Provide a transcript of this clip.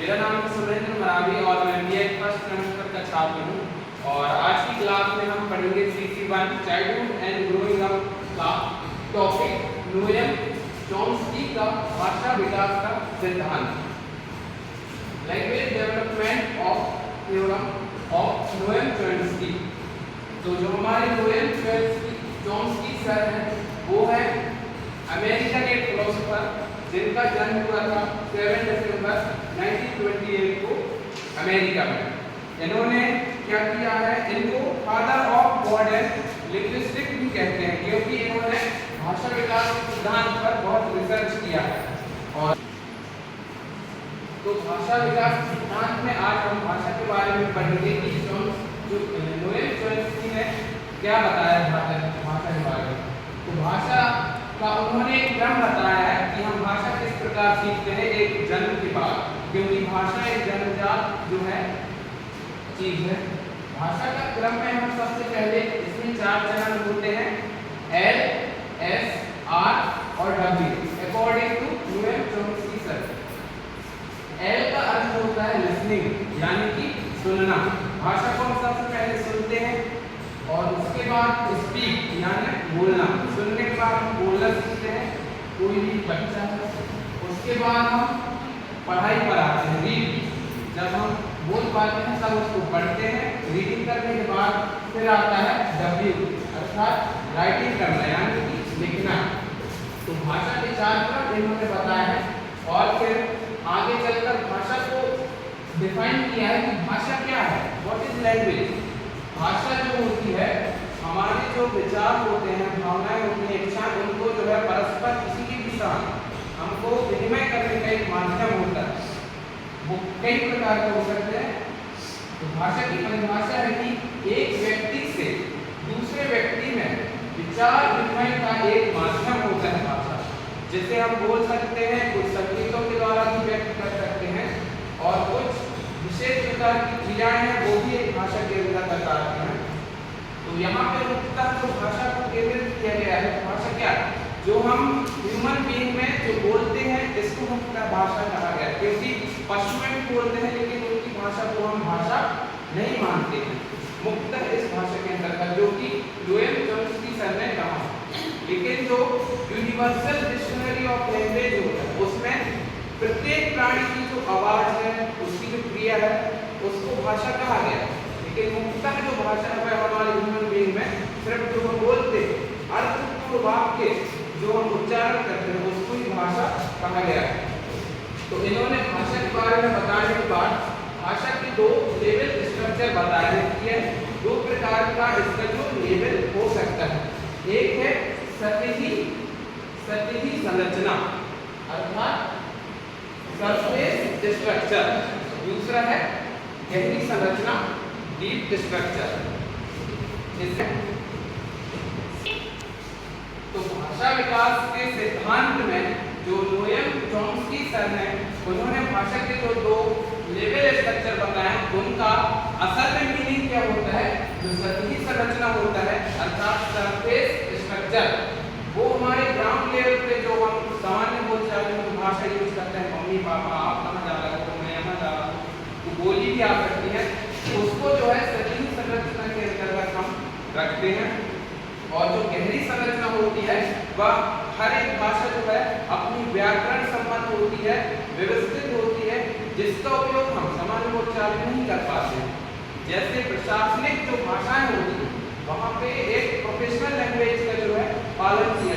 मेरा नाम है सुरेंद्र मरावी और मैं बीए फर्स्ट सेमेस्टर का छात्र हूँ। और आज की क्लास में हम पढ़ेंगे CC1 childhood and growing up का टॉपिक नोएम चॉम्स्की का भाषा विकास का सिद्धांत, language development of theorem of Noam Chomsky. तो जो हमारे नोएम चॉम्स्की सर हैं वो है अमेरिकन एक फिलोसोफर जिनका जन्म हुआ था 7 दिसंबर 1928 को अमेरिका में। इन्होंने क्या किया है, इनको फादर ऑफ मॉडर्न लिंग्विस्टिक्स भी कहते हैं क्योंकि इन्होंने भाषा विकास के सिद्धांत पर बहुत रिसर्च किया है। और तो भाषा विकास के सिद्धांत में आज हम भाषा के बारे में पढ़ेंगे कि नोएम चॉम्स्की ने क्या बताया भाषा के बारे में। तो भाषा का उन्होंने एक क्रम बताया है कि हम भाषा किस प्रकार सीखते हैं एक जन्म के बाद, क्योंकि भाषा एक जन्मजात जो है चीज है। भाषा का क्रम में हम सबसे पहले इसमें 4 चरण होते हैं, L, S, R और W according to Noam Chomsky sir. L का अर्थ होता है लिसनिंग, यानी कि सुनना। भाषा को हम सबसे पहले सुनते हैं और उसके बाद स्पीक यानी बोलना। सुनने के बाद हम बोलना सीखते हैं, कोई भी बच्चा है। उसके बाद हम पढ़ाई पर आते हैं, रीड। जब हम बोल पाते हैं तब उसको पढ़ते हैं। रीडिंग करने के बाद फिर आता है W अर्थात राइटिंग करना यानी कि लिखना। तो भाषा के 4 क्रम इन्होंने बताया है। और फिर आगे चलकर भाषा को डिफाइन किया है कि भाषा क्या है, व्हाट इज लैंग्वेज। भाषा जो होती है, हमारे जो विचार होते हैं, भावनाएं होती हैं, इच्छा, उनको जो है परस्पर किसी के भी साथ हमको विनिमय करने का एक माध्यम होता है। वो कई प्रकार के हो सकते हैं। तो भाषा की परिभाषा है कि एक व्यक्ति से दूसरे व्यक्ति में विचार विनिमय का एक माध्यम होता है भाषा। जिसे हम बोल सकते हैं, कुछ संकेतों के द्वारा भी व्यक्त कर सकते हैं और कुछ विशेष प्रकार की क्रियाएं हैं वो भी एक भाषा के अंतर्गत आती हैं। तो यहाँ पे मुख्यतः जो भाषा को केंद्रित किया गया है, भाषा क्या है, जो हम ह्यूमन बीइंग में जो बोलते हैं इसको मुख्यतः भाषा कहा गया है। क्योंकि पशु में भी बोलते हैं लेकिन उनकी भाषा को हम भाषा नहीं मानते हैं मुख्यतः इस भाषा के अंतर्गत, जो कि नोएम चॉम्स्की सर ने कहा। लेकिन जो यूनिवर्सल डिक्शनरी ऑफ लैंग्वेज होता है उसमें प्रत्येक प्राणी की जो आवाज है, उसकी जो क्रिया है, उसको भाषा कहा गया है। लेकिन मुख्यतः जो भाषा है हमारे ह्यूमन बीइंग में सिर्फ जो हम बोलते हैं, अर्थपूर्ण वाक्य जो हम उच्चारण करते हैं उसको ही भाषा कहा गया है। तो इन्होंने भाषा के बारे में बताने के बाद भाषा के 2 लेवल स्ट्रक्चर बताए हैं कि 2 प्रकार का इसका जो लेवल हो सकता है। एक है सतही संरचना अर्थात सरफेस स्ट्रक्चर, दूसरा है गहरी संरचना डीप स्ट्रक्चर। तो भाषा विकास के सिद्धांत में जो नोएम चॉम्स्की सर ने उन्होंने भाषा के जो 2 लेवल स्ट्रक्चर बताए उनका असल में मीनिंग क्या होता है। जो सतही संरचना होता है अर्थात सरफेस स्ट्रक्चर, वो हमारे ग्राउंड लेवल पे जो हम सामान्य बोलचाल में भाषा यूज करते हैं, मम्मी पापा, आप कहाँ जा रहे हो, मैं यहाँ जा रहा हूँ, तो बोली भी आ सकती है। उसको जो है सतही संरचना के अंतर्गत हम रखते हैं। और जो गहरी संरचना होती है वह हर एक भाषा जो है अपनी व्याकरण संबंध होती है, व्यवस्थित होती है, जिसका उपयोग हम सामान्य बोलचाल में नहीं कर पाते हैं। जैसे प्रशासनिक जो भाषाएं होती हैं वहाँ पे एक प्रोफेशनल लैंग्वेज का जो है पालन किया